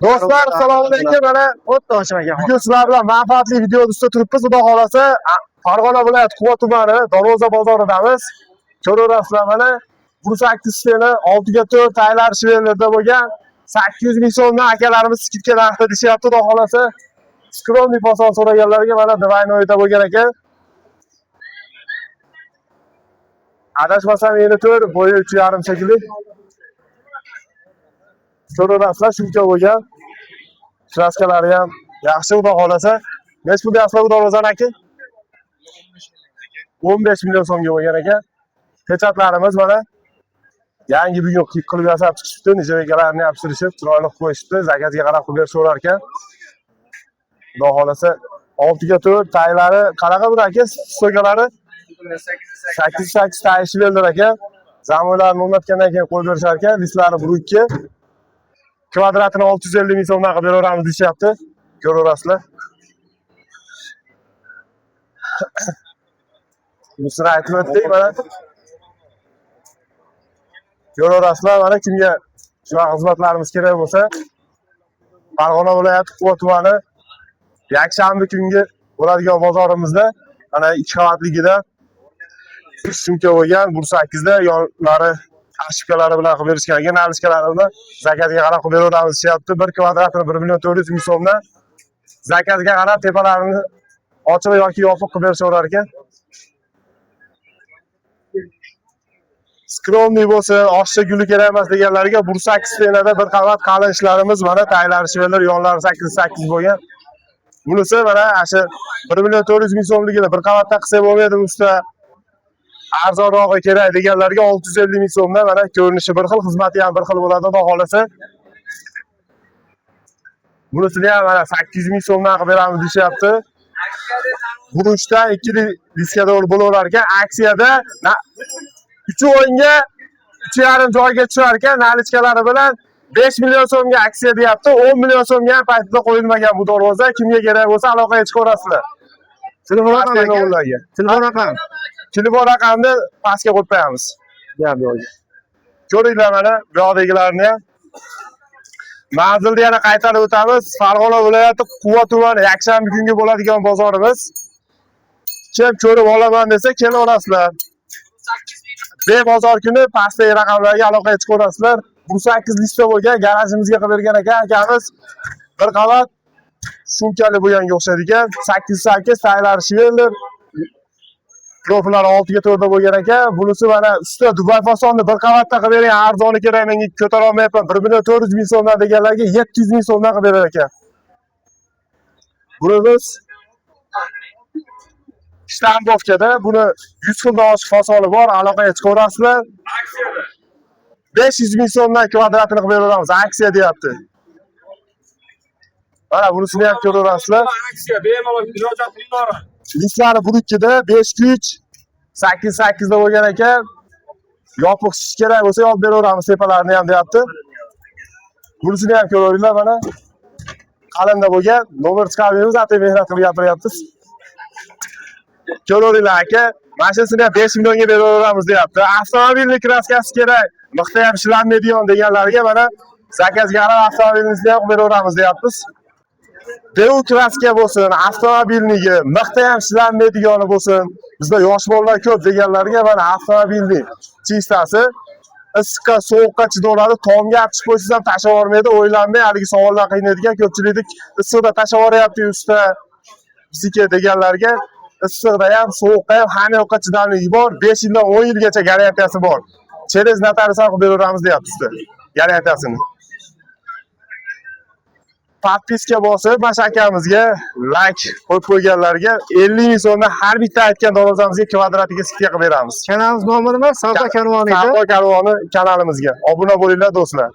Do'stlar, assalomu alaykum. Mana O'tdoshim aka. bugun sizlar bilan manfaatli video ustida turibmiz. Xudo xolasa, Farg'ona viloyati Quva tumani Darvoza bozoridamiz. Ko'rasizlar mana Bursakti sistemi 6/4 taylar shvellarda bo'lgan 800 ming so'mdan akalarimiz skidka narxda deyapti. Xudo xolasa, skromniy fason so'raganlarga mana Divaynoyda bo'lgan ekan. Adashmasam endi 4 bo'yi 3,5 shekilli. Ko'rasizlar, shuncha bo'lgan. Kraskalari ham yaxshi, xudo xolasa. Nech pul deyapsiz bu Darvozan aka? 15 million so'mga bo'lgan ekan. Pechatlarimiz mana yangi bugun qilib yasab chiqishibdi. Nijavalarni ham pishirishib, chiroyli qilib qo'yishibdi. Zakazga qarab qilib berishaverar ekan. Xudo xolasa 6/4 taylari qanaqa bir aka? Stokalari 8 tay shvellar ekan. Zamoylarni o'rnatgandan keyin qo'yib berishar ekan. Listlari 1-2. Kvadratini 650 ming so'mdan qilib beraveramiz deyapti. Ko'rasizlar. Bunisini aytib o'tdik mana. Ko'rasizlar, mana kimga shunaqa xizmatlarimiz kerak bo'lsa, Farg'ona viloyati Quva tumani yakshanba kungi bo'ladigan bozorimizda mana 2 qavatligida shuncha bo'lgan Bursakizda yonlari ashibkalari bilan qilib berishgan ekan. Nalishkalari bilan zakazga qarab qilib beraveramiz deyapti. 1 kvadratini 1 million 400 ming so'mdan zakazga qarab tepalarini ochiq yoki yopiq qilib berishaverar ekan. Skromniy bo'lsin, oshcha guli kerak emas deganlarga Bursakis stenada 1 qavat qalin ishlarimiz mana taylar shvellar yonlari 8 bo'lgan. Bunisi mana shu 1 million 400 ming so'mligini 1 qavatda qilsa bo'lmaydi, usta arzonrog'i kerak deganlarga 650 ming so'mdan mana ko'rinishi bir xil, xizmati ham bir xil bo'ladi, xudo xolasa. Bunisini ham mana 800 ming so'mdan qilib beramiz deyapti. Buruchdan 2 diskada bo'laverar ekan. Aksiyada 3 o'yinga 3,5 joyga tushar ekan. Nalichkalari bilan 5 million so'mga aksiya deyapti. 10 million so'mga ham paytida qo'yilmagan bu Darvoza. Kimga kerak bo'lsa aloqaga chiqaverasizlar. Telefon raqam. Telefon raqamni pastga qo'yib qo'yamiz. Ko'ringlar mana bu yoqdagilarni ham. Manzilni yana qaytarib o'tamiz. Farg'ona viloyati Quva tumani yakshanba kungi bo'ladigan bozorimiz. Kim ko'rib olaman desa, kela olasizlar. Bozor kuni pastdagi raqamlarga aloqaga chiqaverasizlar. Bursakis lista bo'lgan garajimizga qilib bergan ekan akamiz. 1 qavat shunchalik bo'lganga o'xshaydi ekan. 8 taylar shvellar. Profillari 6/4 bo'lgan ekan. Bunisi mana usta Dubay fasonni 1 qavatda qilib bering, arzoni kerak, menga ko'tara olmayapman. 1 million 400 ming so'mdan deganlarga 700 ming so'mdan qilib berar ekan. Bunimiz Shtambovkada, buni 100 xildan oshiq fasoli bor, aloqaga chiqaverasizlar. Aksiyada 500 ming so'mdan kvadratini qilib beraveramiz, aksiya deyapti. Mana bunisini ham ko'raverasizlar. Aksiya bemalol ilojating bor. Listlari 1-2da 5-3 8 da bo'lgan ekan. Yopiq shish kerak bo'lsa olib beraveramiz tepalarini ham deyapti. Bunisini ham ko'ringlar mana. Qalinda bo'lgan, nomer chiqarmaymiz, ate mehnat qilib gapiryapmiz. Ko'ringlar aka, mashinasini ham 5 millionga beraveramiz deyapti. Avtomobilning kraskasi kerak, mixda ham ishlanmaydigan deganlarga mana zakazga qarab avtomobilimizni ham beraveramiz deyapmiz. Deu kraska bo'lsin, avtomobilnigi, mixda ham ishlanmaydigani bo'lsin. Bizda yosh bolalar ko'p deganlarga mana avtomobilning chistasi issiqqa, sovuqqa chidoladi. Tomga olib chiqib qo'ysangiz ham tashlab yubormaydi. O'ylanmay, haligi savollar qiynaydigan ko'pchilikni issiqda tashlab yuboryapti usta bizga deganlarga issiqda ham, sovuqda ham hamma yoqqa chidamligi bor. 5 yildan 10 yilgacha garantiyasi bor. Через notarius qilib beraveramiz deyapti usta. Garantiyasini. Podpiska bosib, mana akamizga like qo'yib qo'yganlarga 50 ming so'mdan har bitta aytgan darvozamizga kvadratiga skidka qilib beramiz. Kanalimiz nomi nima? Savdo karvoni edi. Savdo karvoni kanalimizga obuna bo'linglar do'stlar.